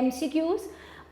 MCQs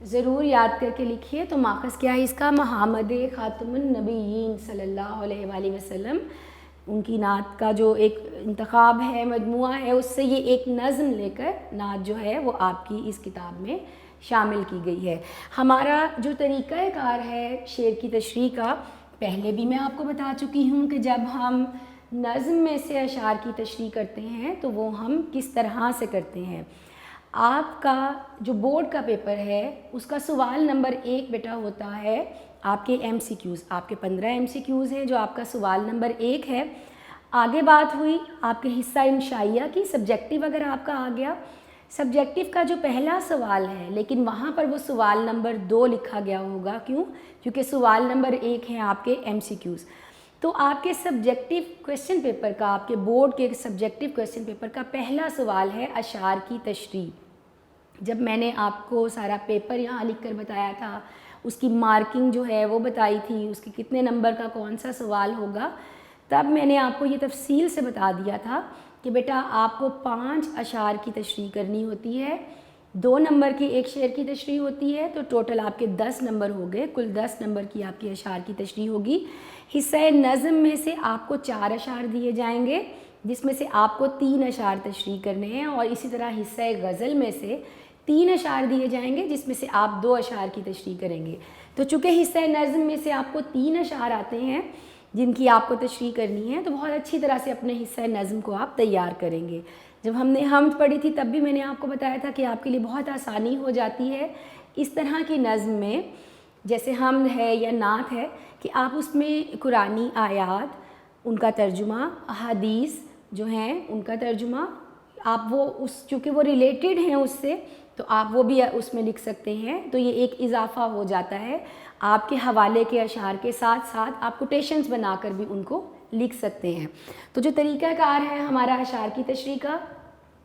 ضرور یاد کر کے لکھیے. تو ماخذ کیا ہے اس کا؟ محمد خاتم النبیین صلی اللہ علیہ وآلہ وسلم، ان کی نعت کا جو ایک انتخاب ہے، مجموعہ ہے، اس سے یہ ایک نظم لے کر نعت جو ہے وہ آپ کی اس کتاب میں شامل کی گئی ہے. ہمارا جو طریقہ کار ہے شعر کی تشریح کا، پہلے بھی میں آپ کو بتا چکی ہوں کہ جب ہم نظم میں سے اشعار کی تشریح کرتے ہیں تو وہ ہم کس طرح سے کرتے ہیں. آپ کا جو بورڈ کا پیپر ہے اس کا سوال نمبر 1 بیٹا ہوتا ہے آپ کے ایم سی کیوز. آپ کے 15 ایم سی کیوز ہیں جو آپ کا سوال نمبر 1 ہے. آگے بات ہوئی آپ کے حصہ انشائیہ کی، سبجیکٹیو اگر آپ کا آ گیا، سبجیکٹیو کا جو پہلا سوال ہے لیکن وہاں پر وہ سوال نمبر 2 لکھا گیا ہوگا. کیوں؟ کیونکہ سوال نمبر 1 ہے آپ کے ایم سی کیوز. تو آپ کے سبجیکٹیو کویسچن پیپر کا، آپ کے بورڈ کے سبجیکٹیو کویسچن پیپر کا پہلا سوال ہے اشعار کی تشریح. جب میں نے آپ کو سارا پیپر یہاں لکھ کر بتایا تھا، اس کی مارکنگ جو ہے وہ بتائی تھی، اس کے کتنے نمبر کا کون سا سوال ہوگا، تب میں نے آپ کو یہ تفصیل سے بتا دیا تھا کہ بیٹا آپ کو 5 اشعار کی تشریح کرنی ہوتی ہے، 2 نمبر کی ایک شعر کی تشریح ہوتی ہے، تو ٹوٹل آپ کے 10 نمبر ہو گئے. کل 10 نمبر کی آپ کی اشعار کی تشریح ہوگی. حصہ نظم میں سے آپ کو 4 اشعار دیے جائیں گے جس میں سے آپ کو 3 اشعار تشریح کرنے ہیں، اور اسی طرح حصہ غزل میں سے 3 اشعار دیے جائیں گے جس میں سے آپ 2 اشعار کی تشریح کریں گے. تو چونکہ حصہ نظم میں سے آپ کو 3 اشعار آتے ہیں جن کی آپ کو تشریح کرنی ہے، تو بہت اچھی طرح سے اپنے حصہ نظم کو آپ تیار کریں گے. جب ہم نے حمد پڑھی تھی تب بھی میں نے آپ کو بتایا تھا کہ آپ کے لیے بہت آسانی ہو جاتی ہے اس طرح کی نظم میں، جیسے حمد ہے یا نعت ہے، کہ آپ اس میں قرآنی آیات، ان کا ترجمہ، احادیث جو ہیں ان کا ترجمہ، آپ وہ اس چونکہ وہ ریلیٹڈ ہیں اس سے، تو آپ وہ بھی اس میں لکھ سکتے ہیں. تو یہ ایک اضافہ ہو جاتا ہے آپ کے حوالے کے اشعار کے ساتھ ساتھ آپ کوٹیشنز بنا کر بھی ان کو لکھ سکتے ہیں. تو جو طریقہ کار ہے ہمارا اشعار کی تشریح کا،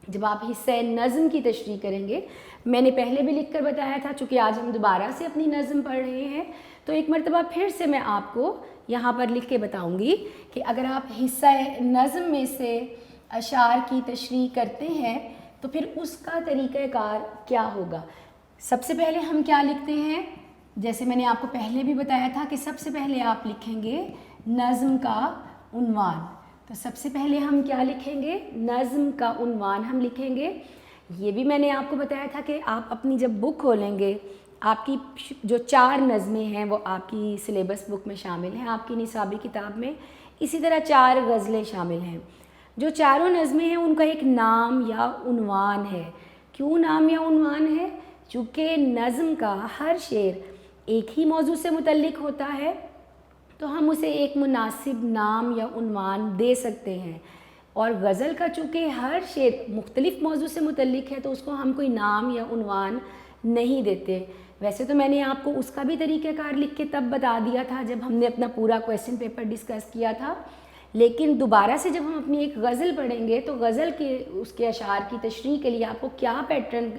جب آپ حصہ نظم کی تشریح کریں گے، میں نے پہلے بھی لکھ کر بتایا تھا، چونکہ آج ہم دوبارہ سے اپنی نظم پڑھ رہے ہیں تو ایک مرتبہ پھر سے میں آپ کو یہاں پر لکھ کے بتاؤں گی کہ اگر آپ حصہ نظم میں سے اشعار کی تشریح کرتے ہیں تو پھر اس کا طریقہ کار کیا ہوگا. سب سے پہلے ہم کیا لکھتے ہیں؟ جیسے میں نے آپ کو پہلے بھی بتایا تھا کہ سب سے پہلے آپ لکھیں گے نظم کا عنوان. تو سب سے پہلے ہم کیا لکھیں گے؟ نظم کا عنوان ہم لکھیں گے. یہ بھی میں نے آپ کو بتایا تھا کہ آپ اپنی جب بک کھولیں گے، آپ کی جو 4 نظمیں ہیں وہ آپ کی سلیبس بک میں شامل ہیں، آپ کی نصابی کتاب میں. اسی طرح 4 غزلیں شامل ہیں. جو چاروں نظمیں ہیں ان کا ایک نام یا عنوان ہے. کیوں نام یا عنوان ہے؟ چونکہ نظم کا ہر شعر ایک ہی موضوع سے متعلق ہوتا ہے تو ہم اسے ایک مناسب نام یا عنوان دے سکتے ہیں، اور غزل کا چونکہ ہر شعر مختلف موضوع سے متعلق ہے تو اس کو ہم کوئی نام یا عنوان نہیں دیتے. ویسے تو میں نے آپ کو اس کا بھی طریقہ کار لکھ کے تب بتا دیا تھا جب ہم نے اپنا پورا کویسچن پیپر ڈسکس کیا تھا، لیکن دوبارہ سے جب ہم اپنی ایک غزل پڑھیں گے تو غزل کے اس کے اشعار کی تشریح کے لیے آپ کو کیا پیٹرن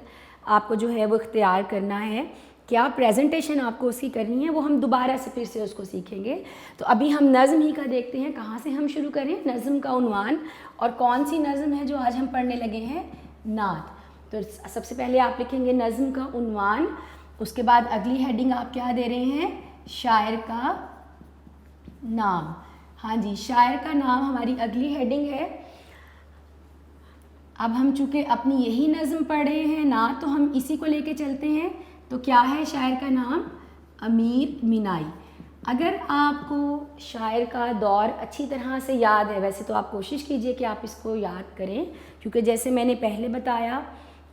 آپ کو جو ہے وہ اختیار کرنا ہے، کیا پریزنٹیشن آپ کو اس کی کرنی ہے، وہ ہم دوبارہ سے پھر سے اس کو سیکھیں گے. تو ابھی ہم نظم ہی کا دیکھتے ہیں. کہاں سے ہم شروع کریں؟ نظم کا عنوان. اور کون سی نظم ہے جو آج ہم پڑھنے لگے ہیں؟ نعت. تو سب سے پہلے آپ لکھیں گے نظم کا عنوان. اس کے بعد اگلی ہیڈنگ آپ کیا دے رہے ہیں؟ شاعر کا نام. ہاں جی، شاعر کا نام ہماری اگلی ہیڈنگ ہے. اب ہم چونکہ اپنی یہی نظم پڑھ رہے ہیں نعت، تو ہم اسی کو لے کے چلتے ہیں. تو کیا ہے شاعر کا نام؟ امیر مینائی. اگر آپ کو شاعر کا دور اچھی طرح سے یاد ہے، ویسے تو آپ کوشش کیجئے کہ آپ اس کو یاد کریں، کیونکہ جیسے میں نے پہلے بتایا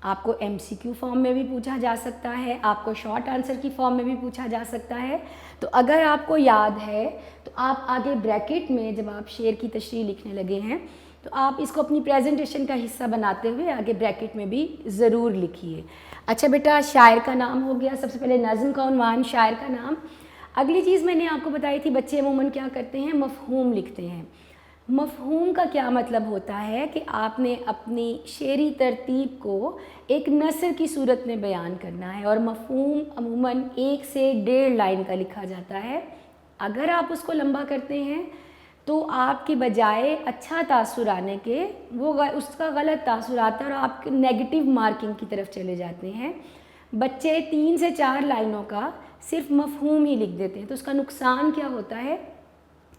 آپ کو ایم سی کیو فارم میں بھی پوچھا جا سکتا ہے، آپ کو شارٹ آنسر کی فارم میں بھی پوچھا جا سکتا ہے. تو اگر آپ کو یاد ہے تو آپ آگے بریکٹ میں جب آپ شعر کی تشریح لکھنے لگے ہیں تو آپ اس کو اپنی پریزنٹیشن کا حصہ بناتے ہوئے آگے بریکٹ میں بھی ضرور لکھیے. اچھا بیٹا، شاعر کا نام ہو گیا. سب سے پہلے نظم کا عنوان، شاعر کا نام. اگلی چیز میں نے آپ کو بتائی تھی، بچے عموماً کیا کرتے ہیں؟ مفہوم لکھتے ہیں. مفہوم کا کیا مطلب ہوتا ہے کہ آپ نے اپنی شعری ترتیب کو ایک نثر کی صورت میں بیان کرنا ہے، اور مفہوم عموماً 1 سے 1.5 لائن کا لکھا جاتا ہے. اگر آپ اس کو لمبا کرتے ہیں تو آپ کی بجائے اچھا تاثر آنے کے وہ اس کا غلط تاثر آتا ہے اور آپ نیگیٹو مارکنگ کی طرف چلے جاتے ہیں. بچے 3 سے 4 لائنوں کا صرف مفہوم ہی لکھ دیتے ہیں، تو اس کا نقصان کیا ہوتا ہے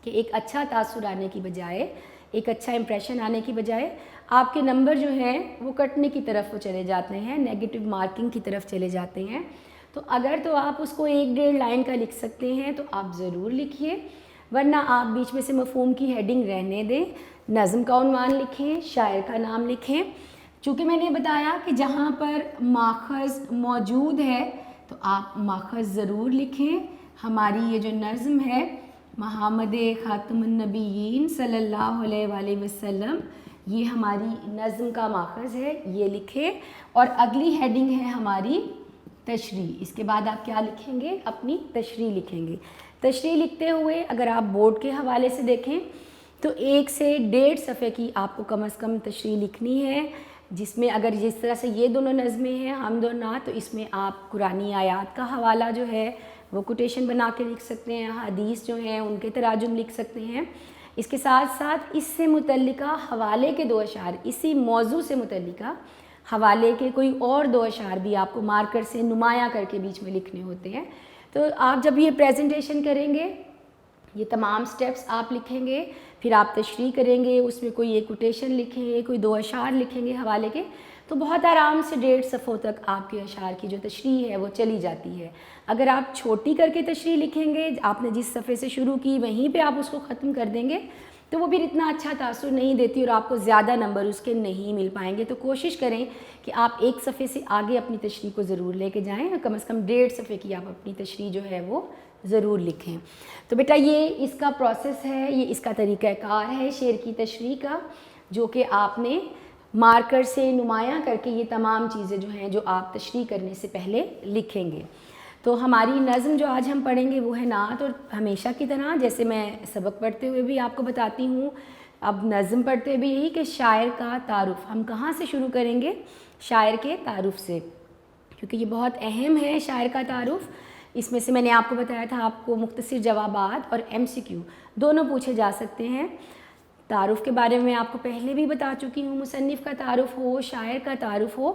کہ ایک اچھا تاثر آنے کی بجائے، ایک اچھا امپریشن آنے کی بجائے آپ کے نمبر جو ہیں وہ کٹنے کی طرف وہ چلے جاتے ہیں، نیگیٹو مارکنگ کی طرف چلے جاتے ہیں۔ تو اگر تو آپ اس کو 1-1.5 لائن کا لکھ سکتے ہیں تو آپ ضرور لکھیے، ورنہ آپ بیچ میں سے مفہوم کی ہیڈنگ رہنے دیں، نظم کا عنوان لکھیں، شاعر کا نام لکھیں۔ چونکہ میں نے بتایا کہ جہاں پر ماخذ موجود ہے تو آپ ماخذ ضرور لکھیں۔ ہماری یہ جو نظم ہے محمد خاتم النبیین صلی اللہ علیہ وآلہ وسلم، یہ ہماری نظم کا ماخذ ہے، یہ لکھیں۔ اور اگلی ہیڈنگ ہے ہماری تشریح۔ اس کے بعد آپ کیا لکھیں گے؟ اپنی تشریح لکھیں گے۔ تشریح لکھتے ہوئے اگر آپ بورڈ کے حوالے سے دیکھیں تو 1 سے 1.5 صفحے کی آپ کو کم از کم تشریح لکھنی ہے، جس میں اگر جس طرح سے یہ دونوں نظمیں ہیں حمد و نعت، تو اس میں آپ قرآنی آیات کا حوالہ جو ہے وہ کوٹیشن بنا کے لکھ سکتے ہیں، حدیث جو ہیں ان کے تراجم لکھ سکتے ہیں۔ اس کے ساتھ ساتھ اس سے متعلقہ حوالے کے 2 اشعار، اسی موضوع سے متعلقہ حوالے کے کوئی اور 2 اشعار بھی آپ کو مارکر سے نمایاں کر کے بیچ میں لکھنے ہوتے ہیں۔ تو آپ جب یہ پریزنٹیشن کریں گے، یہ تمام سٹیپس آپ لکھیں گے، پھر آپ تشریح کریں گے، اس میں کوئی ایک کوٹیشن لکھیں گے، کوئی 2 اشعار لکھیں گے حوالے کے، تو بہت آرام سے 1.5 صفحوں تک آپ کے اشعار کی جو تشریح ہے وہ چلی جاتی ہے۔ اگر آپ چھوٹی کر کے تشریح لکھیں گے، آپ نے جس صفحے سے شروع کی وہیں پہ آپ اس کو ختم کر دیں گے تو وہ پھر اتنا اچھا تاثر نہیں دیتی اور آپ کو زیادہ نمبر اس کے نہیں مل پائیں گے۔ تو کوشش کریں کہ آپ 1 صفحے سے آگے اپنی تشریح کو ضرور لے کے جائیں، اور کم از کم 1.5 صفحے کی آپ اپنی تشریح جو ہے وہ ضرور لکھیں۔ تو بیٹا یہ اس کا پروسیس ہے، یہ اس کا طریقہ کار ہے شعر کی تشریح کا، جو کہ آپ نے مارکر سے نمایاں کر کے یہ تمام چیزیں جو ہیں جو آپ تشریح کرنے سے پہلے لکھیں گے۔ تو ہماری نظم جو آج ہم پڑھیں گے وہ ہے نعت، اور ہمیشہ کی طرح جیسے میں سبق پڑھتے ہوئے بھی آپ کو بتاتی ہوں، اب نظم پڑھتے ہوئے بھی یہی کہ شاعر کا تعارف ہم کہاں سے شروع کریں گے؟ شاعر کے تعارف سے، کیونکہ یہ بہت اہم ہے شاعر کا تعارف۔ اس میں سے میں نے آپ کو بتایا تھا آپ کو مختصر جوابات اور MCQ دونوں پوچھے جا سکتے ہیں۔ تعارف کے بارے میں آپ کو پہلے بھی بتا چکی ہوں، مصنف کا تعارف ہو، شاعر کا تعارف ہو،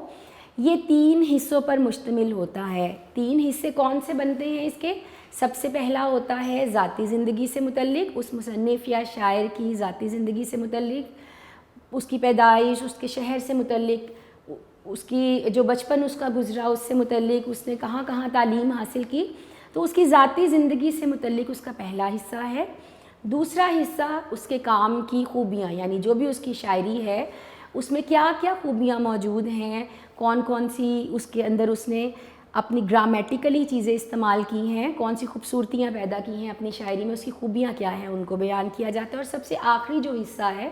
یہ 3 حصوں پر مشتمل ہوتا ہے۔ 3 حصے کون سے بنتے ہیں اس کے؟ سب سے پہلا ہوتا ہے ذاتی زندگی سے متعلق، اس مصنف یا شاعر کی ذاتی زندگی سے متعلق، اس کی پیدائش، اس کے شہر سے متعلق، اس کی جو بچپن اس کا گزرا اس سے متعلق، اس نے کہاں کہاں تعلیم حاصل کی، تو اس کی ذاتی زندگی سے متعلق اس کا پہلا حصہ ہے۔ دوسرا حصہ اس کے کام کی خوبیاں، یعنی جو بھی اس کی شاعری ہے اس میں کیا کیا خوبیاں موجود ہیں، کون کون سی اس کے اندر اس نے اپنی گرامیٹیکلی چیزیں استعمال کی ہیں، کون سی خوبصورتیاں پیدا کی ہیں اپنی شاعری میں، اس کی خوبیاں کیا ہیں ان کو بیان کیا جاتا ہے۔ اور سب سے آخری جو حصہ ہے،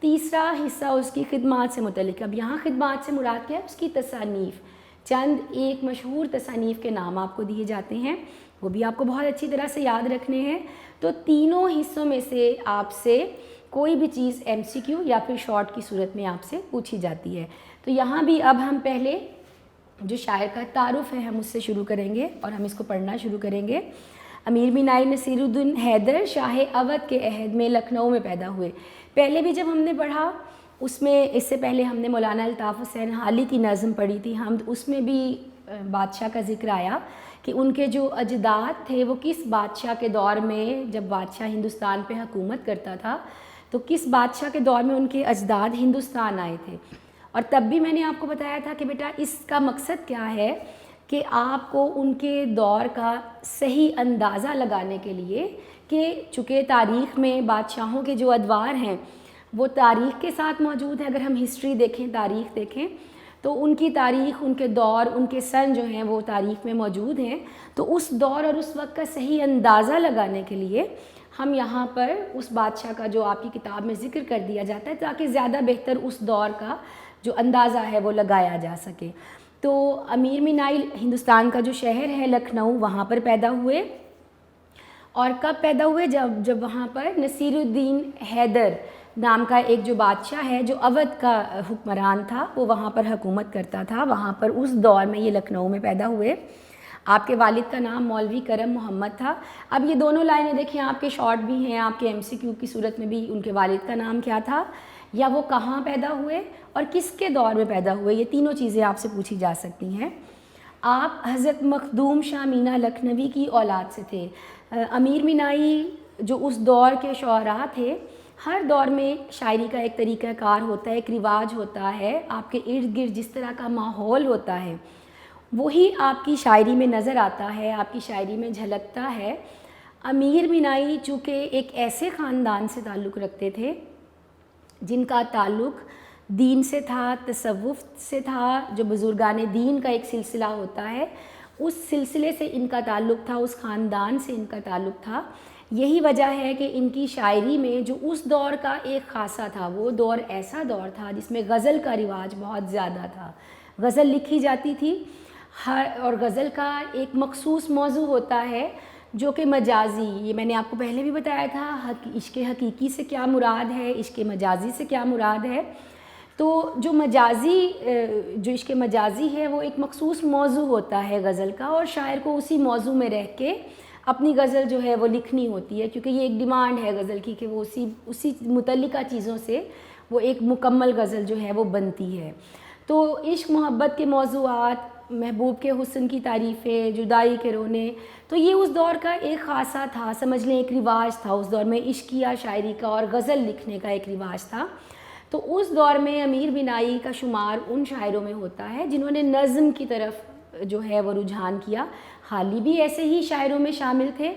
تیسرا حصہ اس کی خدمات سے متعلق۔ اب یہاں خدمات سے مراد کیا ہے؟ اس کی تصانیف، چند ایک مشہور تصانیف کے نام آپ کو دیے جاتے ہیں، وہ بھی آپ کو بہت اچھی طرح سے یاد رکھنے ہیں۔ تو تینوں حصوں میں سے آپ سے کوئی بھی چیز MCQ یا پھر شارٹ کی صورت میں آپ سے پوچھی جاتی ہے۔ تو یہاں بھی اب ہم پہلے جو شاعر کا تعارف ہے ہم اس سے شروع کریں گے اور ہم اس کو پڑھنا شروع کریں گے۔ امیر مینائی نصیر الدین حیدر شاہ اودھ کے عہد میں لکھنؤ میں پیدا ہوئے۔ پہلے بھی جب ہم نے پڑھا اس میں، اس سے پہلے ہم نے مولانا الطاف حسین حالی کی نظم پڑھی تھی حمد، اس میں بھی بادشاہ کا ذکر آیا کہ ان کے جو اجداد تھے وہ کس بادشاہ کے دور میں، جب بادشاہ ہندوستان پہ حکومت کرتا تھا تو کس بادشاہ کے دور میں ان کے اجداد ہندوستان آئے تھے۔ اور تب بھی میں نے آپ کو بتایا تھا کہ بیٹا اس کا مقصد کیا ہے کہ آپ کو ان کے دور کا صحیح اندازہ لگانے کے لیے، کہ چونکہ تاریخ میں بادشاہوں کے جو ادوار ہیں وہ تاریخ کے ساتھ موجود ہیں، اگر ہم ہسٹری دیکھیں، تاریخ دیکھیں تو ان کی تاریخ، ان کے دور، ان کے سن جو ہیں وہ تاریخ میں موجود ہیں، تو اس دور اور اس وقت کا صحیح اندازہ لگانے کے لیے ہم یہاں پر اس بادشاہ کا جو آپ کی کتاب میں ذکر کر دیا جاتا ہے تاکہ زیادہ بہتر اس دور کا جو اندازہ ہے وہ لگایا جا سکے۔ تو امیر مینائی ہندوستان کا جو شہر ہے لکھنؤ، وہاں پر پیدا ہوئے، اور کب پیدا ہوئے؟ جب وہاں پر نصیر الدین حیدر نام کا ایک جو بادشاہ ہے جو اودھ کا حکمران تھا، وہ وہاں پر حکومت کرتا تھا، وہاں پر اس دور میں یہ لکھنؤ میں پیدا ہوئے۔ آپ کے والد کا نام مولوی کرم محمد تھا۔ اب یہ دونوں لائنیں دیکھیں، آپ کے شارٹ بھی ہیں، آپ کے MCQ کی صورت میں بھی ان کے والد کا نام کیا تھا، یا وہ کہاں پیدا ہوئے اور کس کے دور میں پیدا ہوئے، یہ تینوں چیزیں آپ سے پوچھی جا سکتی ہیں۔ آپ حضرت مخدوم شاہ مینا لکھنوی کی اولاد سے تھے۔ امیر مینائی جو اس دور کے شعراء تھے، ہر دور میں شاعری کا ایک طریقہ کار ہوتا ہے، ایک رواج ہوتا ہے، آپ کے ارد گرد جس طرح کا ماحول ہوتا ہے وہی آپ کی شاعری میں نظر آتا ہے، آپ کی شاعری میں جھلکتا ہے۔ امیر مینائی چونکہ ایک ایسے خاندان سے تعلق رکھتے تھے جن کا تعلق دین سے تھا، تصوف سے تھا، جو بزرگان دین کا ایک سلسلہ ہوتا ہے، اس سلسلے سے ان کا تعلق تھا، اس خاندان سے ان کا تعلق تھا۔ یہی وجہ ہے کہ ان کی شاعری میں جو اس دور کا ایک خاصہ تھا، وہ دور ایسا دور تھا جس میں غزل کا رواج بہت زیادہ تھا، غزل لکھی جاتی تھی، اور غزل کا ایک مخصوص موضوع ہوتا ہے جو کہ مجازی، یہ میں نے آپ کو پہلے بھی بتایا تھا، عشق حقیقی سے کیا مراد ہے، عشق مجازی سے کیا مراد ہے۔ تو جو عشق مجازی ہے وہ ایک مخصوص موضوع ہوتا ہے غزل کا، اور شاعر کو اسی موضوع میں رہ کے اپنی غزل جو ہے وہ لکھنی ہوتی ہے، کیونکہ یہ ایک ڈیمانڈ ہے غزل کی کہ وہ اسی متعلقہ چیزوں سے وہ ایک مکمل غزل جو ہے وہ بنتی ہے۔ تو عشق محبت کے موضوعات، محبوب کے حسن کی تعریفیں، جدائی کے رونے، تو یہ اس دور کا ایک خاصہ تھا، سمجھ لیں ایک رواج تھا اس دور میں، عشقیہ شاعری کا اور غزل لکھنے کا ایک رواج تھا۔ تو اس دور میں امیر مینائی کا شمار ان شاعروں میں ہوتا ہے جنہوں نے نظم کی طرف جو ہے وہ رجحان کیا۔ حالی بھی ایسے ہی شاعروں میں شامل تھے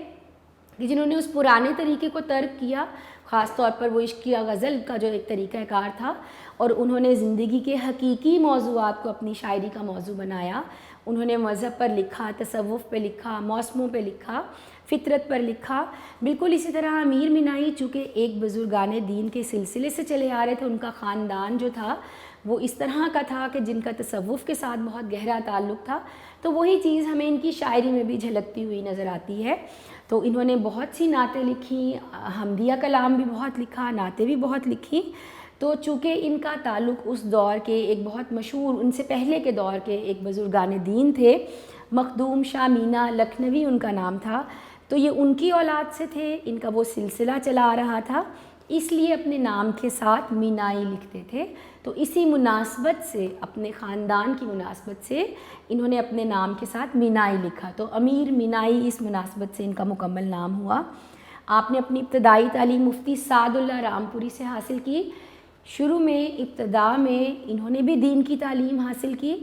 کہ جنہوں نے اس پرانے طریقے کو ترک کیا، خاص طور پر وہ عشقیہ غزل کا جو ایک طریقہ کار تھا، اور انہوں نے زندگی کے حقیقی موضوعات کو اپنی شاعری کا موضوع بنایا۔ انہوں نے مذہب پر لکھا، تصوف پہ لکھا، موسموں پہ لکھا، فطرت پر لکھا۔ بالکل اسی طرح امیر مینائی چونکہ ایک بزرگان دین کے سلسلے سے چلے آ رہے تھے، ان کا خاندان جو تھا وہ اس طرح کا تھا کہ جن کا تصوف کے ساتھ بہت گہرا تعلق تھا، تو وہی چیز ہمیں ان کی شاعری میں بھی جھلکتی ہوئی نظر آتی ہے۔ تو انہوں نے بہت سی نعتیں لکھی، حمدیہ کلام بھی بہت لکھا، نعتیں بھی بہت لکھی۔ تو چونکہ ان کا تعلق اس دور کے ایک بہت مشہور، ان سے پہلے کے دور کے ایک بزرگان دین تھے، مخدوم شاہ مینا لکھنوی ان کا نام تھا، تو یہ ان کی اولاد سے تھے، ان کا وہ سلسلہ چلا آ رہا تھا، اس لیے اپنے نام کے ساتھ مینائی لکھتے تھے۔ تو اسی مناسبت سے، اپنے خاندان کی مناسبت سے انہوں نے اپنے نام کے ساتھ مینائی لکھا، تو امیر مینائی اس مناسبت سے ان کا مکمل نام ہوا۔ آپ نے اپنی ابتدائی تعلیم مفتی سعد اللہ رامپوری سے حاصل کی۔ شروع میں، ابتدا میں انہوں نے بھی دین کی تعلیم حاصل کی،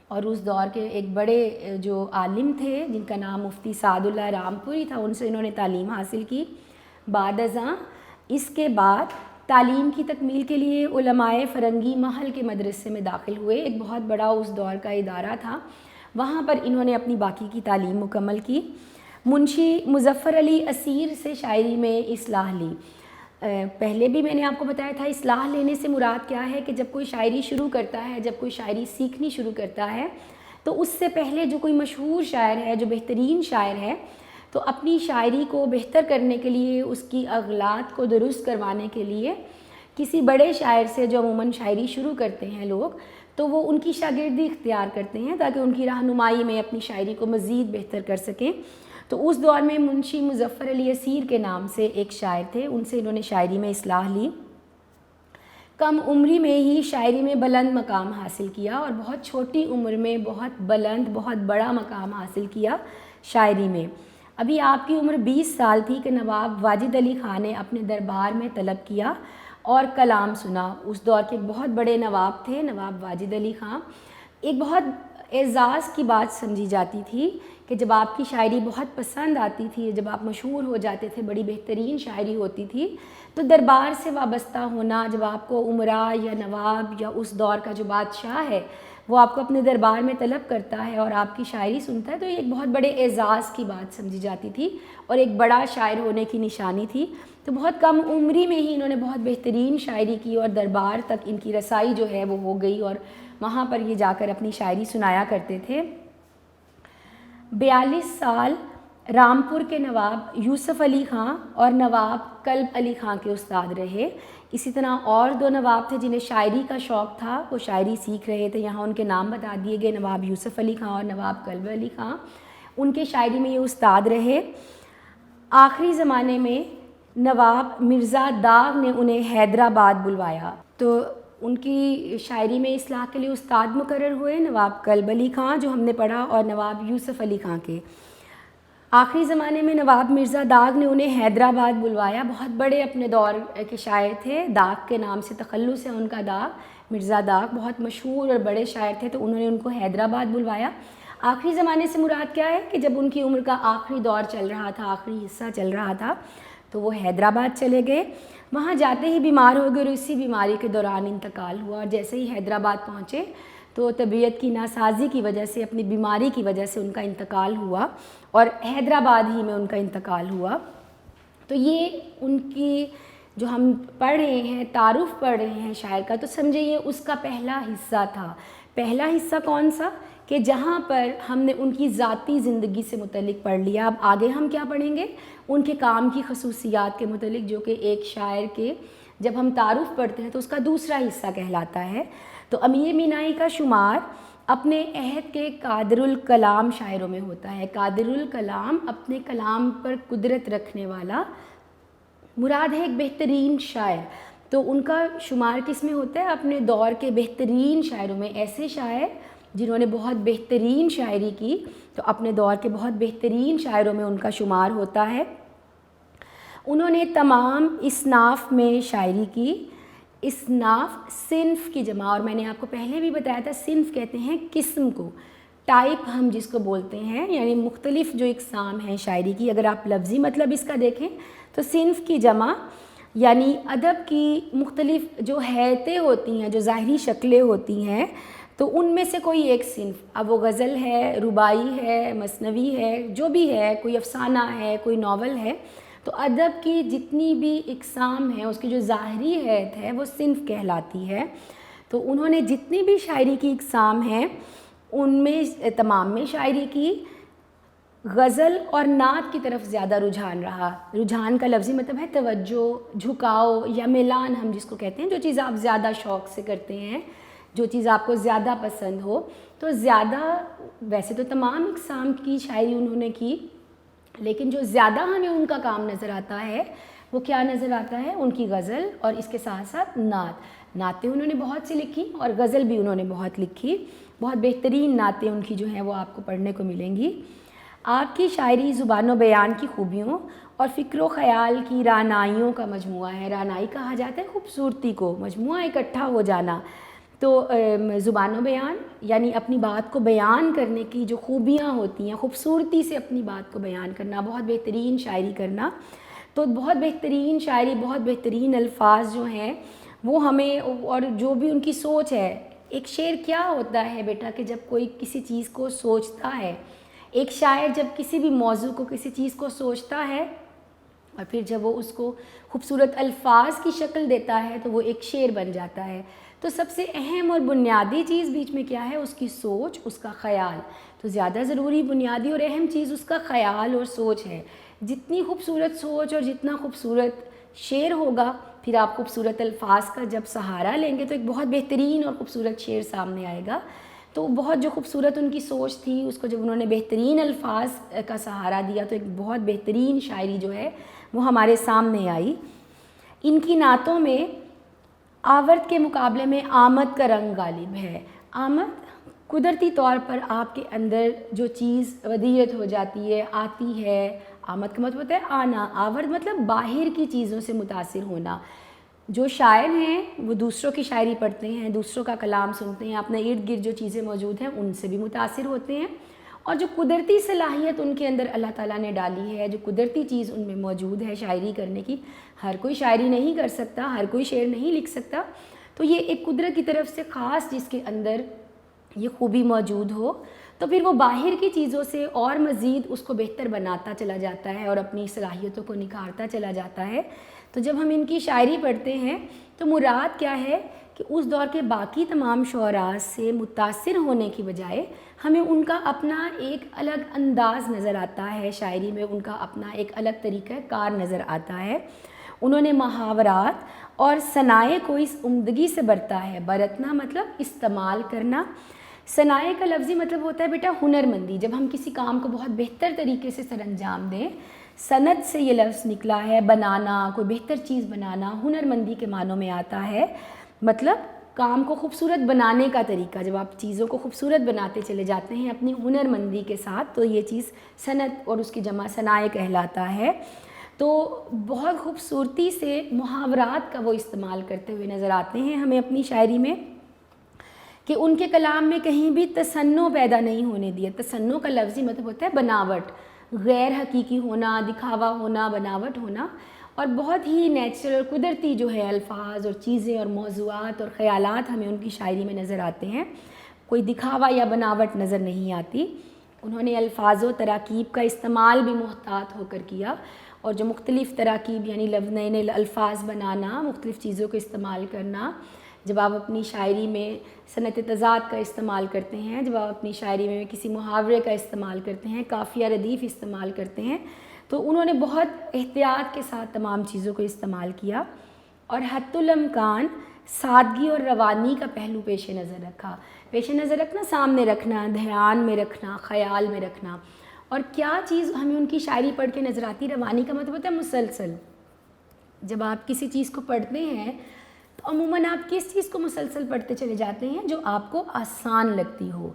اور اس دور کے ایک بڑے جو عالم تھے جن کا نام مفتی سعد اللہ رامپوری تھا، ان سے انہوں نے تعلیم حاصل کی۔ بعد ازاں اس کے بعد تعلیم کی تکمیل کے لیے علماء فرنگی محل کے مدرسے میں داخل ہوئے، ایک بہت بڑا اس دور کا ادارہ تھا، وہاں پر انہوں نے اپنی باقی کی تعلیم مکمل کی۔ منشی مظفر علی اسیر سے شاعری میں اصلاح لی۔ پہلے بھی میں نے آپ کو بتایا تھا اصلاح لینے سے مراد کیا ہے، کہ جب کوئی شاعری شروع کرتا ہے، جب کوئی شاعری سیکھنی شروع کرتا ہے، تو اس سے پہلے جو کوئی مشہور شاعر ہے، جو بہترین شاعر ہے، تو اپنی شاعری کو بہتر کرنے کے لیے، اس کی اغلاط کو درست کروانے کے لیے کسی بڑے شاعر سے، جو عموماً شاعری شروع کرتے ہیں لوگ، تو وہ ان کی شاگردی اختیار کرتے ہیں تاکہ ان کی رہنمائی میں اپنی شاعری کو مزید بہتر کر سکیں۔ تو اس دور میں منشی مظفر علی اسیر کے نام سے ایک شاعر تھے، ان سے انہوں نے شاعری میں اصلاح لی۔ کم عمری میں ہی شاعری میں بلند مقام حاصل کیا، اور بہت چھوٹی عمر میں بہت بلند، بہت بڑا مقام حاصل کیا شاعری میں۔ ابھی آپ کی عمر 20 سال تھی کہ نواب واجد علی خان نے اپنے دربار میں طلب کیا اور کلام سنا۔ اس دور کے بہت بڑے نواب تھے نواب واجد علی خان۔ ایک بہت اعزاز کی بات سمجھی جاتی تھی کہ جب آپ کی شاعری بہت پسند آتی تھی، جب آپ مشہور ہو جاتے تھے، بڑی بہترین شاعری ہوتی تھی، تو دربار سے وابستہ ہونا، جب آپ کو امراء یا نواب یا اس دور کا جو بادشاہ ہے وہ آپ کو اپنے دربار میں طلب کرتا ہے اور آپ کی شاعری سنتا ہے، تو یہ ایک بہت بڑے اعزاز کی بات سمجھی جاتی تھی اور ایک بڑا شاعر ہونے کی نشانی تھی۔ تو بہت کم عمری میں ہی انہوں نے بہت بہترین شاعری کی اور دربار تک ان کی رسائی جو ہے وہ ہو گئی، اور وہاں پر یہ جا کر اپنی شاعری سنایا کرتے تھے۔ 42 سال رامپور کے نواب یوسف علی خان اور نواب کلب علی خان کے استاد رہے۔ اسی طرح اور 2 نواب تھے جنہیں شاعری کا شوق تھا، وہ شاعری سیکھ رہے تھے، یہاں ان کے نام بتا دیے گئے، نواب یوسف علی خان اور نواب کلب علی خان، ان کے شاعری میں یہ استاد رہے۔ آخری زمانے میں نواب مرزا داغ نے انہیں حیدرآباد بلوایا، تو ان کی شاعری میں اصلاح کے لیے استاد مقرر ہوئے نواب کلب علی خاں جو ہم نے پڑھا اور نواب یوسف علی خاں کے. آخری زمانے میں نواب مرزا داغ نے انہیں حیدرآباد بلوایا. بہت بڑے اپنے دور کے شاعر تھے, داغ کے نام سے تخلص ہے ان کا, داغ مرزا داغ بہت مشہور اور بڑے شاعر تھے, تو انہوں نے ان کو حیدرآباد بلوایا. آخری زمانے سے مراد کیا ہے کہ جب ان کی عمر کا آخری دور چل رہا تھا, آخری حصہ چل رہا تھا, تو وہ حیدرآباد چلے گئے. وہاں جاتے ہی بیمار ہو گئے اور اسی بیماری کے دوران انتقال ہوا. اور جیسے ہی حیدرآباد پہنچے تو طبیعت کی ناسازی کی وجہ سے, اپنی بیماری کی وجہ سے ان کا انتقال ہوا اور حیدرآباد ہی میں ان کا انتقال ہوا. تو یہ ان کی جو ہم پڑھ رہے ہیں, تعارف پڑھ رہے ہیں شاعر کا, تو سمجھے یہ اس کا پہلا حصہ تھا. پہلا حصہ کون سا کہ جہاں پر ہم نے ان کی ذاتی زندگی سے متعلق پڑھ لیا. اب آگے ہم کیا پڑھیں گے, ان کے کام کی خصوصیات کے متعلق, جو کہ ایک شاعر کے جب ہم تعارف پڑھتے ہیں تو اس کا دوسرا حصہ کہلاتا ہے. تو امیر مینائی کا شمار اپنے عہد کے قادر الکلام شاعروں میں ہوتا ہے. قادر الکلام اپنے کلام پر قدرت رکھنے والا مراد ہے ایک بہترین شاعر. تو ان کا شمار کس میں ہوتا ہے, اپنے دور کے بہترین شاعروں میں. ایسے شاعر جنہوں نے بہت بہترین شاعری کی, تو اپنے دور کے بہت بہترین شاعروں میں ان کا شمار ہوتا ہے. انہوں نے تمام اصناف میں شاعری کی. اصناف صنف کی جمع, اور میں نے آپ کو پہلے بھی بتایا تھا صنف کہتے ہیں قسم کو, ٹائپ ہم جس کو بولتے ہیں, یعنی مختلف جو اقسام ہیں شاعری کی. اگر آپ لفظی مطلب اس کا دیکھیں تو صنف کی جمع یعنی ادب کی مختلف جو حیتیں ہوتی ہیں, جو ظاہری شکلیں ہوتی ہیں, تو ان میں سے کوئی ایک صنف. اب وہ غزل ہے, رباعی ہے, مثنوی ہے, جو بھی ہے, کوئی افسانہ ہے, کوئی ناول ہے, تو ادب کی جتنی بھی اقسام ہیں اس کی جو ظاہری حیت ہے وہ صنف کہلاتی ہے. تو انہوں نے جتنی بھی شاعری کی اقسام ہیں ان میں تمام میں شاعری کی. غزل اور نعت کی طرف زیادہ رجحان رہا. رجحان کا لفظی مطلب ہے توجہ, جھکاؤ یا میلان ہم جس کو کہتے ہیں, جو چیز آپ زیادہ شوق سے کرتے ہیں, جو چیز آپ کو زیادہ پسند ہو. تو زیادہ, ویسے تو تمام اقسام کی شاعری انہوں نے کی, لیکن جو زیادہ ہمیں ان کا کام نظر آتا ہے وہ کیا نظر آتا ہے, ان کی غزل اور اس کے ساتھ ساتھ نعت. نعتیں انہوں نے بہت سی لکھی اور غزل بھی انہوں نے بہت لکھی. بہت بہترین نعتیں ان کی جو ہیں وہ آپ کو پڑھنے کو ملیں گی. آپ کی شاعری زبان و بیان کی خوبیوں اور فکر و خیال کی رعنائیوں کا مجموعہ ہے. رعنائی کہا جاتا ہے خوبصورتی کو, مجموعہ اکٹھا ہو جانا. تو زبان و بیان یعنی اپنی بات کو بیان کرنے کی جو خوبیاں ہوتی ہیں, خوبصورتی سے اپنی بات کو بیان کرنا, بہت بہترین شاعری کرنا. تو بہت بہترین شاعری, بہت بہترین الفاظ جو ہیں وہ ہمیں, اور جو بھی ان کی سوچ ہے. ایک شعر کیا ہوتا ہے بیٹا کہ جب کوئی کسی چیز کو سوچتا ہے, ایک شاعر جب کسی بھی موضوع کو, کسی چیز کو سوچتا ہے اور پھر جب وہ اس کو خوبصورت الفاظ کی شکل دیتا ہے تو وہ ایک شعر بن جاتا ہے. تو سب سے اہم اور بنیادی چیز بیچ میں کیا ہے, اس کی سوچ, اس کا خیال. تو زیادہ ضروری بنیادی اور اہم چیز اس کا خیال اور سوچ ہے. جتنی خوبصورت سوچ اور جتنا خوبصورت شعر ہوگا, پھر آپ خوبصورت الفاظ کا جب سہارا لیں گے تو ایک بہت بہترین اور خوبصورت شعر سامنے آئے گا. تو بہت جو خوبصورت ان کی سوچ تھی, اس کو جب انہوں نے بہترین الفاظ کا سہارا دیا تو ایک بہت بہترین شاعری جو ہے وہ ہمارے سامنے آئی. ان کی نعتوں میں آورت کے مقابلے میں آمد کا رنگ غالب ہے. آمد قدرتی طور پر آپ کے اندر جو چیز ودیعت ہو جاتی ہے, آتی ہے. آمد کا مطلب ہوتا ہے آنا, آورت مطلب باہر کی چیزوں سے متاثر ہونا. جو شاعر ہیں وہ دوسروں کی شاعری پڑھتے ہیں, دوسروں کا کلام سنتے ہیں, اپنے ارد گرد جو چیزیں موجود ہیں ان سے بھی متاثر ہوتے ہیں. اور جو قدرتی صلاحیت ان کے اندر اللہ تعالیٰ نے ڈالی ہے, جو قدرتی چیز ان میں موجود ہے شاعری کرنے کی, ہر کوئی شاعری نہیں کر سکتا, ہر کوئی شعر نہیں لکھ سکتا. تو یہ ایک قدرت کی طرف سے خاص جس کے اندر یہ خوبی موجود ہو, تو پھر وہ باہر کی چیزوں سے اور مزید اس کو بہتر بناتا چلا جاتا ہے اور اپنی صلاحیتوں کو نکھارتا چلا جاتا ہے. تو جب ہم ان کی شاعری پڑھتے ہیں تو مراد کیا ہے کہ اس دور کے باقی تمام شعراء سے متاثر ہونے کی بجائے ہمیں ان کا اپنا ایک الگ انداز نظر آتا ہے شاعری میں, ان کا اپنا ایک الگ طریقہ کار نظر آتا ہے. انہوں نے محاورات اور ثنائے کو اس عمدگی سے برتا ہے. برتنا مطلب استعمال کرنا. ثنائے کا لفظی مطلب ہوتا ہے بیٹا ہنر مندی, جب ہم کسی کام کو بہت بہتر طریقے سے سر انجام دیں. صنعت سے یہ لفظ نکلا ہے, بنانا, کوئی بہتر چیز بنانا, ہنر مندی کے معنوں میں آتا ہے. مطلب کام کو خوبصورت بنانے کا طریقہ، جب آپ چیزوں کو خوبصورت بناتے چلے جاتے ہیں اپنی ہنر مندی کے ساتھ، تو یہ چیز صنعت اور اس کی جمع صنائع کہلاتا ہے۔ تو بہت خوبصورتی سے محاورات کا وہ استعمال کرتے ہوئے نظر آتے ہیں ہمیں اپنی شاعری میں، کہ ان کے کلام میں کہیں بھی تصنع پیدا نہیں ہونے دیا۔ تصنع کا لفظی مطلب ہوتا ہے بناوٹ، غیر حقیقی ہونا، دکھاوا ہونا، بناوٹ ہونا، اور بہت ہی نیچرل اور قدرتی جو ہے الفاظ اور چیزیں اور موضوعات اور خیالات ہمیں ان کی شاعری میں نظر آتے ہیں، کوئی دکھاوا یا بناوٹ نظر نہیں آتی۔ انہوں نے الفاظ و تراکیب کا استعمال بھی محتاط ہو کر کیا، اور جو مختلف تراکیب یعنی نئے نئے الفاظ بنانا، مختلف چیزوں کو استعمال کرنا، جب آپ اپنی شاعری میں صنعت تضاد کا استعمال کرتے ہیں، جب آپ اپنی شاعری میں کسی محاورے کا استعمال کرتے ہیں، قافیہ ردیف استعمال کرتے ہیں، تو انہوں نے بہت احتیاط کے ساتھ تمام چیزوں کو استعمال کیا، اور حتی الامکان سادگی اور روانی کا پہلو پیش نظر رکھا۔ پیش نظر رکھنا، سامنے رکھنا، دھیان میں رکھنا، خیال میں رکھنا۔ اور کیا چیز ہمیں ان کی شاعری پڑھ کے نظر آتی؟ روانی کا مطلب ہوتا ہے مسلسل۔ جب آپ کسی چیز کو پڑھتے ہیں تو عموماً آپ کس چیز کو مسلسل پڑھتے چلے جاتے ہیں؟ جو آپ کو آسان لگتی ہو،